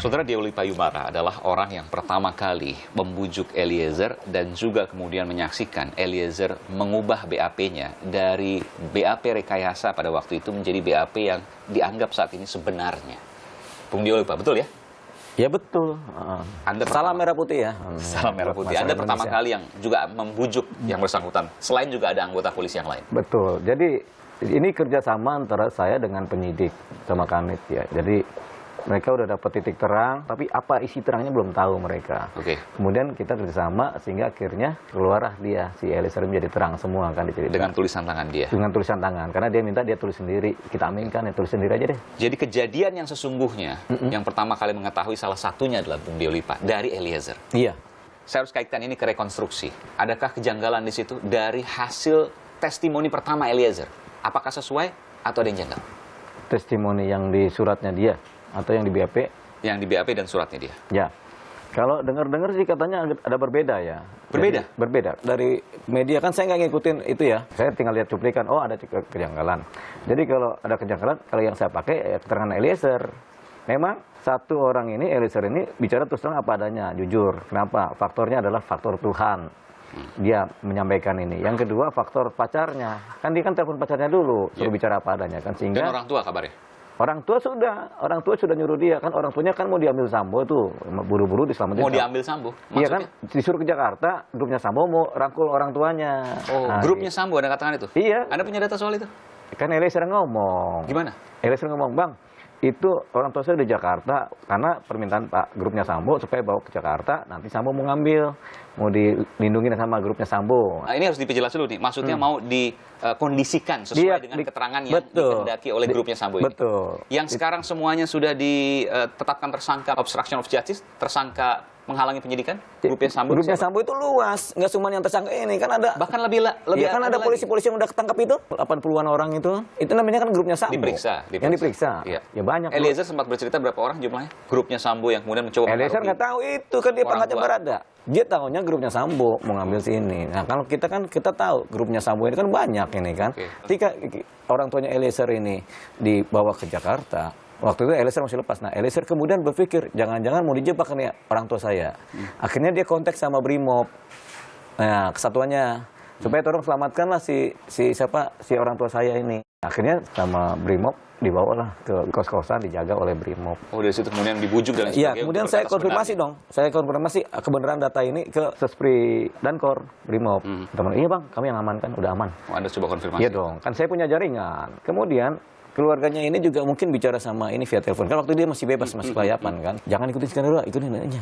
Saudara, Deoli Payumara adalah orang yang pertama kali membujuk Eliezer dan juga kemudian menyaksikan Eliezer mengubah BAP-nya dari BAP rekayasa pada waktu itu menjadi BAP yang dianggap saat ini sebenarnya. Bung Deoli, Pak, betul ya? Ya betul. Salam merah putih ya. Salam merah putih. Anda pertama kali yang juga membujuk yang bersangkutan. Selain juga ada anggota polisi yang lain. Betul. Jadi ini kerjasama antara saya dengan penyidik sama Kanit ya. Jadi mereka udah dapat titik terang, tapi apa isi terangnya belum tahu mereka. Oke. Kemudian kita kerjasama sehingga akhirnya keluarlah dia, si Eliezer menjadi terang semua kan diceritakan. Dengan tulisan tangan dia. Dengan tulisan tangan, karena dia minta dia tulis sendiri. Kita aminkan ya tulis sendiri aja deh. Jadi kejadian yang sesungguhnya, yang pertama kali mengetahui salah satunya adalah Bung Deoli, Pak, dari Eliezer. Iya. Saya harus kaitkan ini ke rekonstruksi. Adakah kejanggalan di situ dari hasil testimoni pertama Eliezer? Apakah sesuai atau ada yang janggal? Testimoni yang di suratnya dia atau yang di BAP? Yang di BAP dan suratnya dia. Ya. Kalau dengar-dengar sih katanya ada berbeda ya. Berbeda? Jadi, berbeda. Dari media kan saya nggak ngikutin itu ya. Saya tinggal lihat cuplikan, oh ada kejanggalan. Jadi kalau ada kejanggalan, kalau yang saya pakai ya keterangan Eliezer. Memang satu orang ini, Eliezer ini bicara terus terang apa adanya, jujur. Kenapa? Faktornya adalah faktor Tuhan. Dia menyampaikan ini. Yang kedua faktor pacarnya. Kan dia kan telepon pacarnya dulu, suruh bicara apa adanya kan, sehingga Dan orang tua kabarnya? orang tua sudah nyuruh dia kan, orang tuanya kan mau diambil Sambo tuh, buru-buru diselamatin. Mau diambil Sambo? Iya kan, disuruh ke Jakarta, grupnya Sambo mau rangkul orang tuanya. Oh, grupnya Sambo, Anda katakan itu? Iya. Anda punya data soal itu? Kan Eliezer ngomong. Gimana? Eliezer ngomong, Bang, itu orang tua saya di Jakarta karena permintaan Pak grupnya Sambo supaya bawa ke Jakarta, nanti Sambo mau ngambil, mau dilindungi sama grupnya Sambo. Nah, ini harus diperjelas dulu nih, maksudnya mau dikondisikan sesuai dengan keterangan yang dikehendaki oleh grupnya Sambo ini. Betul. Yang sekarang semuanya sudah ditetapkan tersangka obstruction of justice, tersangka menghalangi penyidikan, grupnya Sambo. Grupnya Sambo itu luas, nggak cuma yang tersangka ini kan ada. Bahkan lebih ya, kan ada polisi-polisi yang udah ketangkap itu, 80-an orang itu. Itu namanya kan grupnya Sambo. Diperiksa. Yang diperiksa. Iya. Ya banyak. Eliezer sempat bercerita berapa orang jumlahnya? Grupnya Sambo yang kemudian mencoba. Eliezer nggak tahu itu kan dia pangkatnya berada. Dia tahunya grupnya Sambo mau ngambil sini. Nah kalau kita tahu grupnya Sambo ini kan banyak ini kan. Ketika orang tuanya Eliezer ini dibawa ke Jakarta, waktu itu Eliezer masih lepas. Nah Eliezer kemudian berpikir jangan-jangan mau dijebak nih orang tua saya. Akhirnya dia kontak sama Brimob, nah kesatuannya supaya tolong selamatkanlah si orang tua saya ini. Akhirnya sama Brimob dibawalah ke kos-kosan dijaga oleh Brimob. Oh, dari situ kemudian dibujuk dan sebagainya. Iya, kemudian saya konfirmasi dong. Saya konfirmasi kebenaran data ini ke Sespri Dankor Brimob. Teman, iya Bang, kami yang amankan, udah aman. Oh, Anda coba konfirmasi. Iya dong, kan saya punya jaringan. Kemudian keluarganya ini juga mungkin bicara sama ini via telepon. Kan waktu dia masih bebas, masih kelayapan kan. Jangan ikuti skenario, ikutin aja.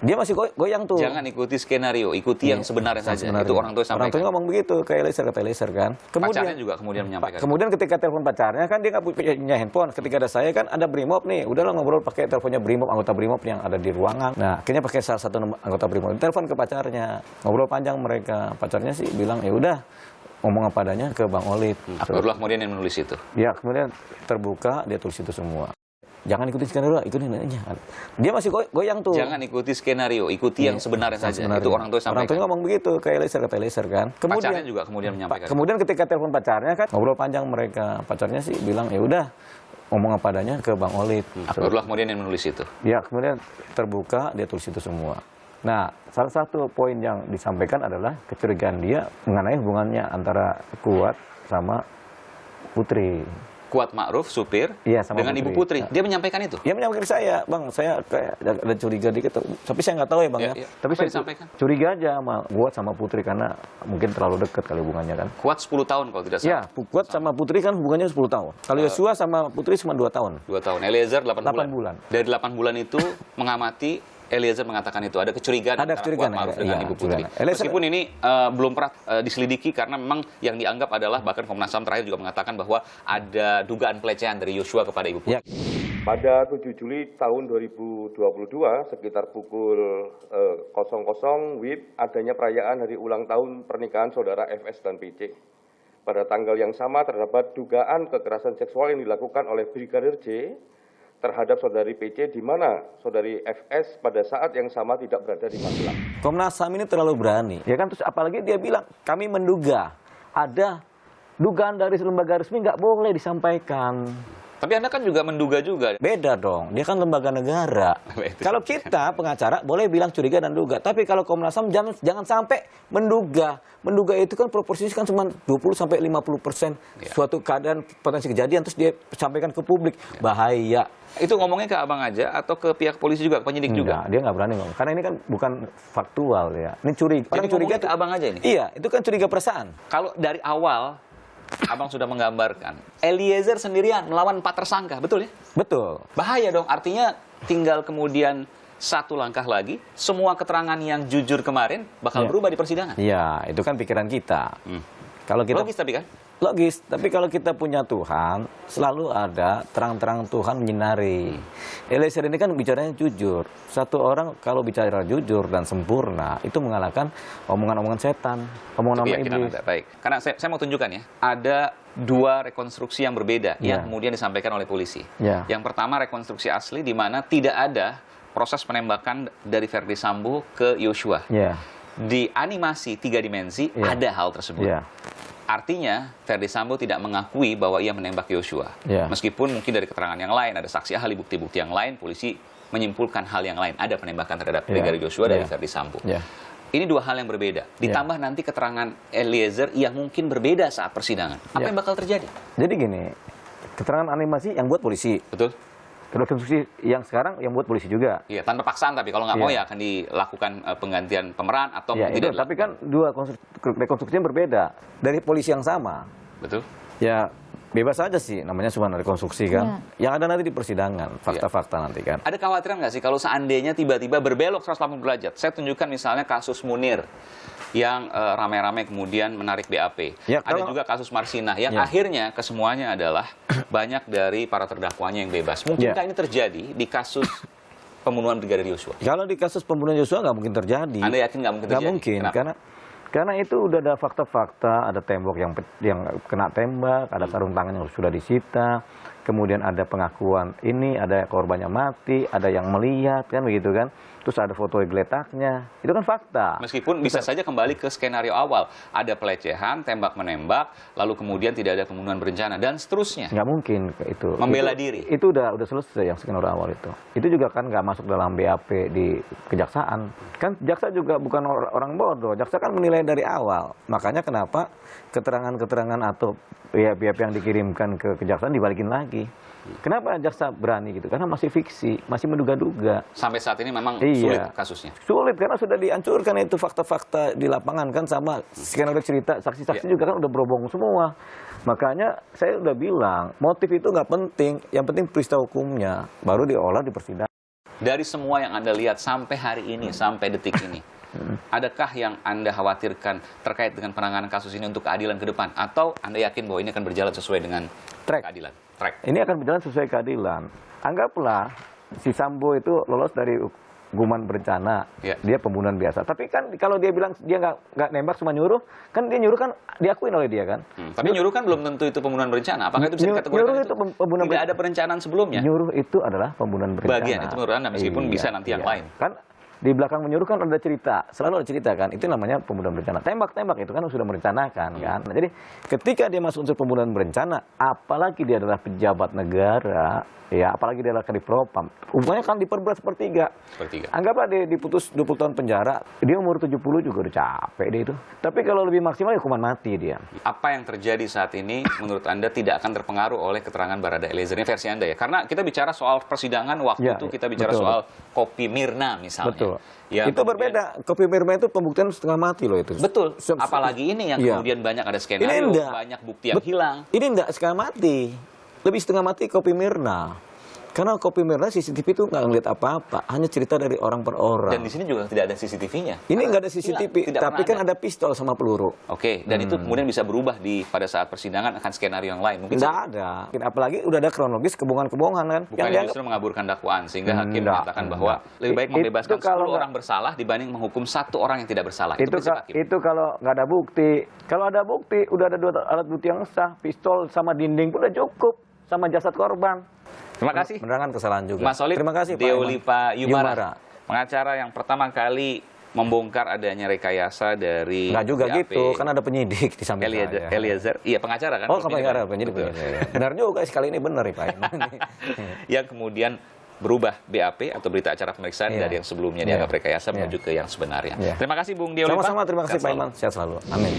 Dia masih goyang tuh. Jangan ikuti skenario, ikuti yang sebenarnya saja. Itu orang tua sampaikan. Orang tua ngomong begitu ke Eliezer, kata Eliezer kan. Pacarnya juga kemudian menyampaikan. Kemudian ketika telepon pacarnya kan dia nggak punya handphone. Ketika ada saya kan ada Brimob nih. Udahlah ngobrol pakai teleponnya Brimob, anggota Brimob yang ada di ruangan. Nah, akhirnya pakai salah satu anggota Brimob. Telepon ke pacarnya. Ngobrol panjang mereka. Pacarnya sih bilang, "Ya udah, ngomong apa adanya ke Bang Olip." Barulah kemudian yang menulis itu. Ya, kemudian terbuka, dia tulis itu semua. Jangan ikuti skenario, ikutin aja. Dia masih goyang tuh. Jangan ikuti skenario, ikuti yang sebenarnya saja. Itu orang tua sampaikan. Orang tua ngomong begitu ke Eliezer, kata Eliezer kan. Pacarnya juga kemudian menyampaikan. Kemudian ketika telepon pacarnya kan, ngobrol panjang mereka. Pacarnya sih bilang, "Ya udah, ngomong apa adanya ke Bang Olip." Barulah kemudian yang menulis itu. Ya, kemudian terbuka, dia tulis itu semua. Nah, salah satu poin yang disampaikan adalah kecurigaan dia mengenai hubungannya antara Kuat sama Putri. Kuat Ma'ruf, supir, dengan Ibu Putri. Dia menyampaikan itu? Dia menyampaikan ke saya, Bang, saya kayak ada curiga dikit. Tapi saya nggak tahu ya, Bang. Ya. Tapi saya disampaikan? Curiga aja sama Kuat sama Putri karena mungkin terlalu dekat kali hubungannya kan. Kuat 10 tahun kalau tidak salah. Ya, Kuat sama Putri kan hubungannya 10 tahun. Kalau Yosua sama Putri cuma 2 tahun. 2 tahun. Eliezer 8 bulan. Dari 8 bulan itu mengamati Eliezer mengatakan itu ada kecurigaan antara Kuat Ma'ruf dengan Ibu Putri. Meskipun ini belum pernah diselidiki karena memang yang dianggap adalah bahkan Komnas HAM terakhir juga mengatakan bahwa ada dugaan pelecehan dari Yosua kepada Ibu Putri. Pada 7 Juli tahun 2022 sekitar pukul 00 WIB adanya perayaan hari ulang tahun pernikahan saudara FS dan PC. Pada tanggal yang sama terdapat dugaan kekerasan seksual yang dilakukan oleh Brigadir J terhadap saudari PC, di mana saudari FS pada saat yang sama tidak berada di Magelang. Komnas HAM ini terlalu berani, ya kan? Terus apalagi dia bilang kami menduga ada dugaan dari lembaga resmi nggak boleh disampaikan. Tapi Anda kan juga menduga juga. Beda dong, dia kan lembaga negara. Kalau kita pengacara boleh bilang curiga dan duga, tapi kalau Komnas HAM jangan sampai menduga. Menduga itu kan proporsinya kan cuma 20-50% suatu keadaan potensi kejadian terus dia sampaikan ke publik. Bahaya. Itu ngomongnya ke abang aja atau ke pihak polisi juga, penyidik juga? Dia nggak berani ngomong. Karena ini kan bukan faktual ya. Ini curiga. Orang Jadi curiga ke abang aja ini? Iya, itu kan curiga perasaan. Kalau dari awal abang sudah menggambarkan Eliezer sendirian melawan 4 tersangka, betul ya? Betul. Bahaya dong, artinya tinggal kemudian satu langkah lagi, semua keterangan yang jujur kemarin bakal berubah di persidangan. Iya, itu kan pikiran kita. Kalau kita Logis tapi kan? logis, tapi kalau kita punya Tuhan, selalu ada terang-terang Tuhan menyinari. Eliezer ini kan bicaranya jujur. Satu orang kalau bicara jujur dan sempurna, itu mengalahkan omongan-omongan setan, omongan-omongan iblis. Anda. Baik, karena saya mau tunjukkan ya, ada 2 rekonstruksi yang berbeda yang kemudian disampaikan oleh polisi. Yang pertama rekonstruksi asli di mana tidak ada proses penembakan dari Verdi Sambo ke Yosua. Di animasi 3 dimensi ada hal tersebut. Artinya Verdi Sambo tidak mengakui bahwa ia menembak Yosua. Meskipun mungkin dari keterangan yang lain, ada saksi ahli, bukti-bukti yang lain, polisi menyimpulkan hal yang lain. Ada penembakan terhadap Brigadir Yosua dari Verdi Sambo. Ini 2 hal yang berbeda. Ditambah nanti keterangan Eliezer yang mungkin berbeda saat persidangan. Apa yang bakal terjadi? Jadi gini, keterangan animasi yang buat polisi. Betul. Rekonstruksi yang sekarang yang buat polisi juga. Iya, tanpa paksaan, tapi kalau nggak mau ya akan dilakukan penggantian pemeran atau itu, tapi kan 2 rekonstruksinya berbeda dari polisi yang sama. Betul. Ya bebas aja sih, namanya cuma rekonstruksi kan. Yang ada nanti di persidangan, fakta-fakta nanti kan. Ada kekhawatiran nggak sih kalau seandainya tiba-tiba berbelok 180 derajat? Saya tunjukkan misalnya kasus Munir yang ramai-ramai kemudian menarik BAP. Ada juga kasus Marsinah yang akhirnya kesemuanya adalah banyak dari para terdakwanya yang bebas. Mungkinkah ini terjadi di kasus pembunuhan Brigadir Yosua? Kalau di kasus pembunuhan Yosua nggak mungkin terjadi. Anda yakin nggak mungkin terjadi? Nggak mungkin, karena itu udah ada fakta-fakta, ada tembok yang kena tembak, ada sarung tangan yang sudah disita, kemudian ada pengakuan ini, ada korbannya mati, ada yang melihat, kan begitu kan. Terus ada foto geletaknya, itu kan fakta. Meskipun bisa saja kembali ke skenario awal, ada pelecehan, tembak-menembak, lalu kemudian tidak ada pembunuhan berencana, dan seterusnya. Nggak mungkin itu. Membela diri. Itu udah selesai yang skenario awal itu. Itu juga kan nggak masuk dalam BAP di kejaksaan. Kan jaksa juga bukan orang bodoh, jaksa kan menilai dari awal. Makanya kenapa keterangan-keterangan atau BAP yang dikirimkan ke kejaksaan dibalikin lagi. Kenapa jaksa berani gitu? Karena masih fiksi, masih menduga-duga. Sampai saat ini memang sulit kasusnya. Sulit karena sudah dihancurkan itu fakta-fakta di lapangan kan, sama skenario cerita, saksi-saksi juga kan udah berobong semua. Makanya saya udah bilang, motif itu nggak penting, yang penting peristiwa hukumnya, baru diolah di persidangan. Dari semua yang Anda lihat sampai hari ini, sampai detik ini, adakah yang Anda khawatirkan terkait dengan penanganan kasus ini untuk keadilan ke depan? Atau Anda yakin bahwa ini akan berjalan sesuai dengan keadilan? Ini akan berjalan sesuai keadilan. Anggaplah si Sambo itu lolos dari hukuman berencana, dia pembunuhan biasa. Tapi kan kalau dia bilang dia nggak nembak, cuma nyuruh, kan dia nyuruh kan diakuin oleh dia kan. Tapi nyuruh kan belum tentu itu pembunuhan berencana. Apakah itu bisa dikategorikan itu pembunuhan tidak ada perencanaan sebelumnya? Nyuruh itu adalah pembunuhan berencana. Bagian itu menurut Anda, meskipun bisa nanti yang lain. Kan di belakang menyuruh kan ada cerita, selalu ada cerita kan, itu namanya pembunuhan berencana. Tembak-tembak itu kan sudah merencanakan kan. Nah, jadi ketika dia masuk unsur pembunuhan berencana, apalagi dia adalah pejabat negara, ya apalagi dia adalah kadipropam, hukumannya kan diperberat sepertiga. Anggaplah dia diputus 20 tahun penjara, dia umur 70 juga udah capek dia itu. Tapi kalau lebih maksimal hukuman mati dia. Apa yang terjadi saat ini menurut Anda tidak akan terpengaruh oleh keterangan Barada Eliezer? Ini versi Anda ya, karena kita bicara soal persidangan waktu itu kita bicara soal kopi Mirna misalnya. Ya, itu berbeda. Kopi Mirna itu pembuktian setengah mati loh itu. Betul. Apalagi ini yang kemudian banyak ada skenario, banyak bukti yang hilang. Ini enggak setengah mati. Lebih setengah mati kopi Mirna. Karena kopi Mirna CCTV itu nggak ngeliat apa-apa, hanya cerita dari orang per orang. Dan di sini juga tidak ada CCTV-nya. Ini nggak ada CCTV, tapi kan ada pistol sama peluru. Oke, dan itu kemudian bisa berubah pada saat persidangan akan skenario yang lain. Mungkin nggak ada. Apalagi udah ada kronologis kebohongan-kebohongan kan. Bukannya justru mengaburkan dakwaan, sehingga hakim menyatakan bahwa lebih baik membebaskan 10 orang bersalah dibanding menghukum 1 orang yang tidak bersalah. Itu kalau nggak ada bukti. Kalau ada bukti, udah ada 2 alat bukti yang sah, pistol sama dinding pun udah cukup, sama jasad korban. Terima kasih. Menerangkan kesalahan juga. Mas Solid, terima kasih Deolipa Yumara, pengacara yang pertama kali membongkar adanya rekayasa dari Nggak juga BAP gitu, kan ada penyidik di samping saya. Eliezer, iya pengacara kan? Oh, pengacara, penyidik. Benar juga, sekali ini benar ya Pak. Yang kemudian berubah BAP atau berita acara pemeriksaan dari yang sebelumnya dianggap rekayasa menuju ke yang sebenarnya. Terima kasih Bung Dio Lipa. Sama-sama, terima kasih Pak Iman. Sehat selalu. Amin.